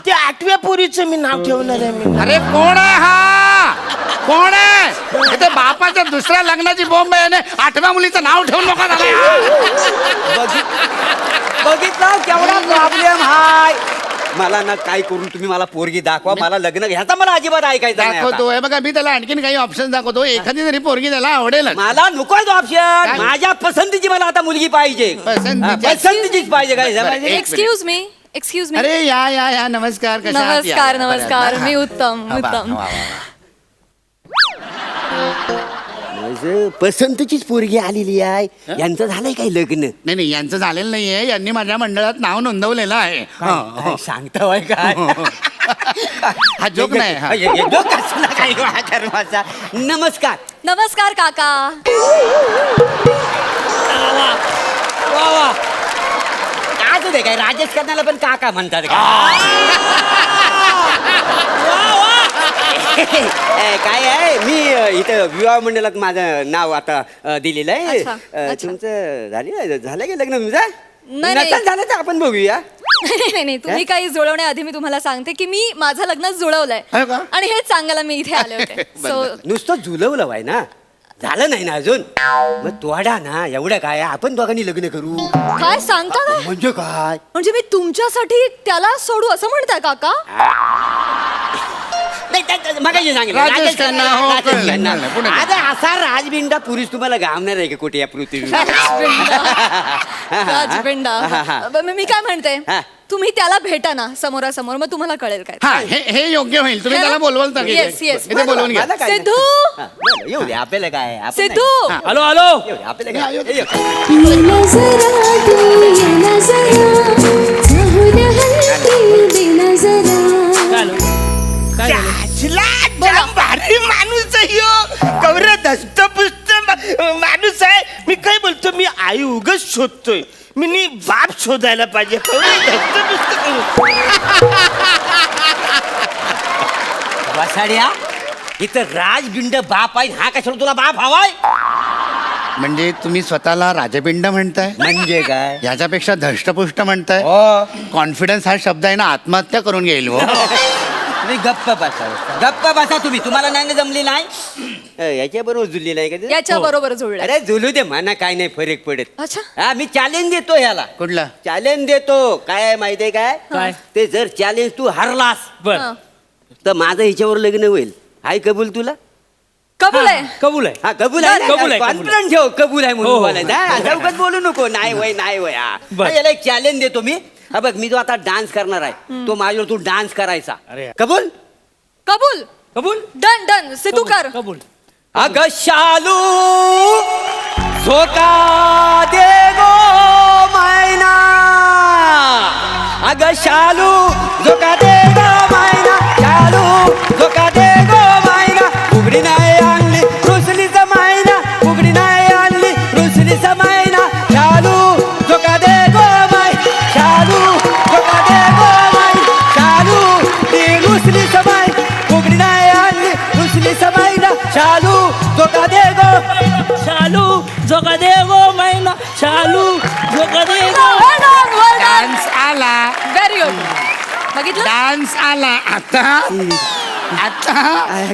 ते 8व्या पुरीचं मी नाव ठेवणार आहे मी. अरे कोण आहे हा? कोण आहे? इथे बापाच्या दुसऱ्या लग्नाची बॉम्ब आहे. 8व्या मुलीचं नाव ठेवून नका झालंय. बघितला केवढा प्रॉब्लेम हाय. मला ना काय करून तुम्ही मला पोरगी दाखवा. मला लग्न ह्याचा मला अजिबात ऐकायचं नाही आता. दाखवतो. हे बघा मी त्याला आणखीन काही ऑप्शन दाखवतो. एखादी तरी पोरगी त्याला आवडेल. मला नकोच ऑप्शन. माझ्या पसंतीची मला आता मुलगी पाहिजे. पसंतीचीच पाहिजे. काय एक्सक्यूज मी. अरे या नमस्कार. कशा आहात? या. नमस्कार मी उत्तम. पसंतीचीच पोरगी आलेली आहे. यांचं झालंय काय लग्न? नाही यांचं झालेलं नाहीये. यांनी माझ्या मंडळात नाव नोंदवलेलं आहे. काय सांगता होय काय? हा जोक नाही. हा. जोक कसला काय वा धर्माचा. नमस्कार काका. असू दे काय राजेश खन्नाला पण काका म्हणतात का? काय आहे मी इथं विवाह मंडळात माझं नाव आता दिलेलं आहे. तुमचं झालं का लग्न तुमचं? नाही. झालं तर आपण बघूया. नाही तुम्ही काही जुळवण्याआधी मी तुम्हाला सांगते की मी माझं लग्न जुळवलंय हो का? आणि हेच सांगायला मी इथे आले होते. सो नुसतं झुलवलं आहे ना झालं नाही ना अजून. मग तोडा ना एवढं काय आपण दोघांनी लग्न करू. काय सांगता काय? म्हणजे काय म्हणजे मी तुमच्यासाठी त्याला सोडू असं म्हणताय काका? मगाशी सांगितलं राजेश खन्ना, हो, कळलं, पुढे. आता असा राजबिंडा पुरुष तुम्हाला गावणार आहे का कुठे या पृथ्वीवर? राजबिंडा. मी काय म्हणते तुम्ही त्याला भेटा ना समोरासमोर मग तुम्हाला कळेल काय. हा हे योग्य होईल. तुम्ही त्याला बोलवाल तर Yes, yes. इथे बोलवून घ्या. मला काय नाही. सिद्धू हा, बरं, येऊ दे आपल्याला काय आपण नाही. सिद्धू हॅलो येऊ दे, आपल्याला काय ये. येना जरा तू येना जरा चाहून हलती देना जरा काय झालं? जाम भारी माणूस आहे ह्यो. कवरे धस्तपुस्त माणूस आहे. मी काय बोलतो मी आई उगाच शोधतोय. मी बाप शोधायला पाहिजे. वसाड्या इथं राजबिंड बाप आहे. हा कशाला तुला बाप हवाय? म्हणजे तुम्ही स्वतःला राजबिंड म्हणताय? म्हणजे काय? याच्यापेक्षा धष्टपुष्ट म्हणताय? कॉन्फिडन्स हा शब्द आहे ना आत्महत्या करून घेईल. तुम्ही गप्प बसा तुम्ही. तुम्हाला नाही जमली नाही याच्या बरोबर जुळली नाही का? याच्या बरोबर जुळलं. अरे जुलू दे म्हणा काय नाही फरक पडत. अच्छा. हा मी चॅलेंज देतो ह्याला. कुठला चॅलेंज देतो काय आहे माहितीये काय? काय? ते जर चॅलेंज तू हरलास बर तर माझं हिच्यावर लग्न होईल. हाय कबूल तुला? कबूल आहे. कबूल आहे. हा कबूल आहे. कबूल आहे, कॉन्फिडन्स ठेव कबूल आहे हो, म्हणून हो. बोलायचं. हा, चौकात बोलू नको. नाही वय नाही वय. बर. याला एक चॅलेंज देतो मी. हा बघ मी जो आता डान्स करणार आहे तो माझ्यावर तू डान्स करायचा. अरे. कबूल? कबूल. कबूल डन सिद्धू कर. कबूल. अग शालू झोका दे गो मैना. अग शालू झोका दे गो मैना. शालू झोका दे गो मैना. उघडी नाही आणली रुसलीच मैना. उघडी नाही आणली रुसलीच मैना. शालू झोका दे गो मैना. शालू झोका दे गो मैना. शालू ती रुसलीच मैना. उघडी नाही आणली रुसलीच मैना. शालू झोका दे गो. शालू झोका दे गो मैना. शालू झोका दे गो. डान्स आला. Very good. बघितलं डान्स आला. आता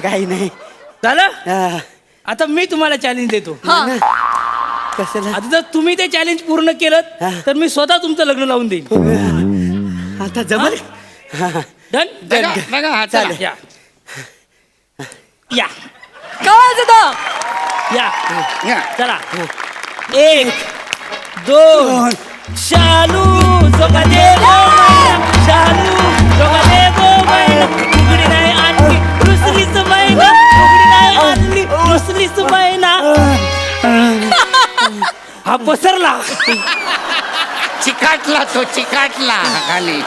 काही नाही झालं. आता मी तुम्हाला चॅलेंज देतो. हा कसं आता जर तुम्ही ते चॅलेंज पूर्ण केलं तर मी स्वतः तुमचं लग्न लावून देईन. आता जमल. डन. बघा, हा, चला. या. या काय वाजत या चला 1 2 शालू जोगा दे गो मैना शालू जोगा दे गो मैना उघडी नाही आणली दुसरीच मैना उघडी नाही आणली दुसरीच मैना हा पसरला चिकाटला तो चिकाटला खाली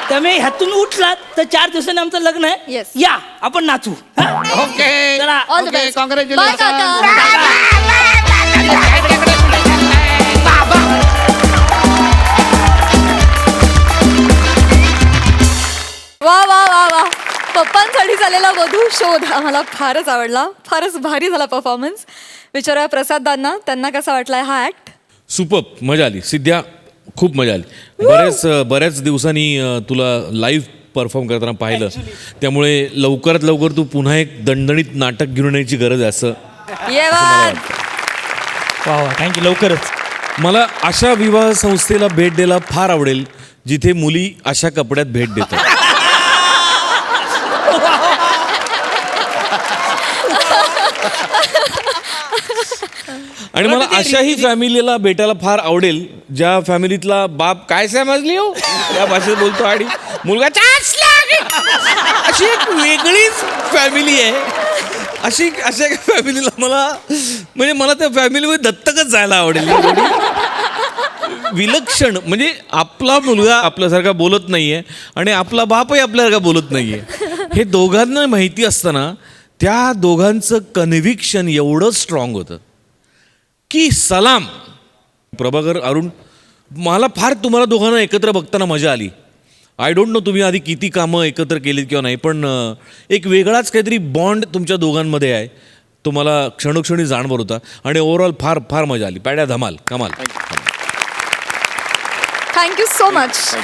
तुम्ही ह्यातून उठलात तर 4 दिवसांनी आमचं लग्न आहे Yes. या आपण नाचू हा? ओके चला all the best bye congratulation काका वा वा वा वा पप्पांसाठी झालेला वधू शोध आम्हाला फारच आवडला फारच भारी झाला परफॉर्मन्स विचारूया प्रसाददांना त्यांना कसा वाटलाय हा ऍक्ट सुपर मजा आली सिद्ध्या खूप मजा आली बऱ्याच दिवसांनी तुला लाईव्ह परफॉर्म करताना पाहिलं त्यामुळे लवकरात लवकर तू पुन्हा एक दणदणीत नाटक घेऊन येण्याची गरज आहे असं ये वाद वा वा थँक्यू लवकरच मला अशा विवाह संस्थेला भेट द्यायला फार आवडेल जिथे मुली अशा कपड्यात भेट देतात आणि मला अशाही फॅमिलीला भेटायला फार आवडेल ज्या फॅमिलीतला बाप काय समजली हो या भाषेत बोलतो आणि मुलगा "चाच लाग!" अशी एक वेगळीच फॅमिली आहे अशा फॅमिलीला मला त्या फॅमिलीमध्ये दत्तकच जायला आवडेल विलक्षण म्हणजे आपला मुलगा आपल्यासारखा बोलत नाहीये आणि आपला बापही आपल्यासारखा बोलत नाहीये हे दोघांना माहिती असताना त्या दोघांचं कन्व्हिक्शन एवढं स्ट्रॉंग होतं की सलाम प्रभाकर अरुण मला फार तुम्हाला दोघांना एकत्र बघताना मजा आली आय डोंट नो तुम्ही आधी किती कामं एकत्र केलीत किंवा नाही पण एक वेगळाच काहीतरी बॉन्ड तुमच्या दोघांमध्ये आहे तो मला क्षणोक्षणी जाणवत होता आणि ओव्हरऑल फार फार मजा आली पॅड्या धमाल कमाल थँक्यू सो मच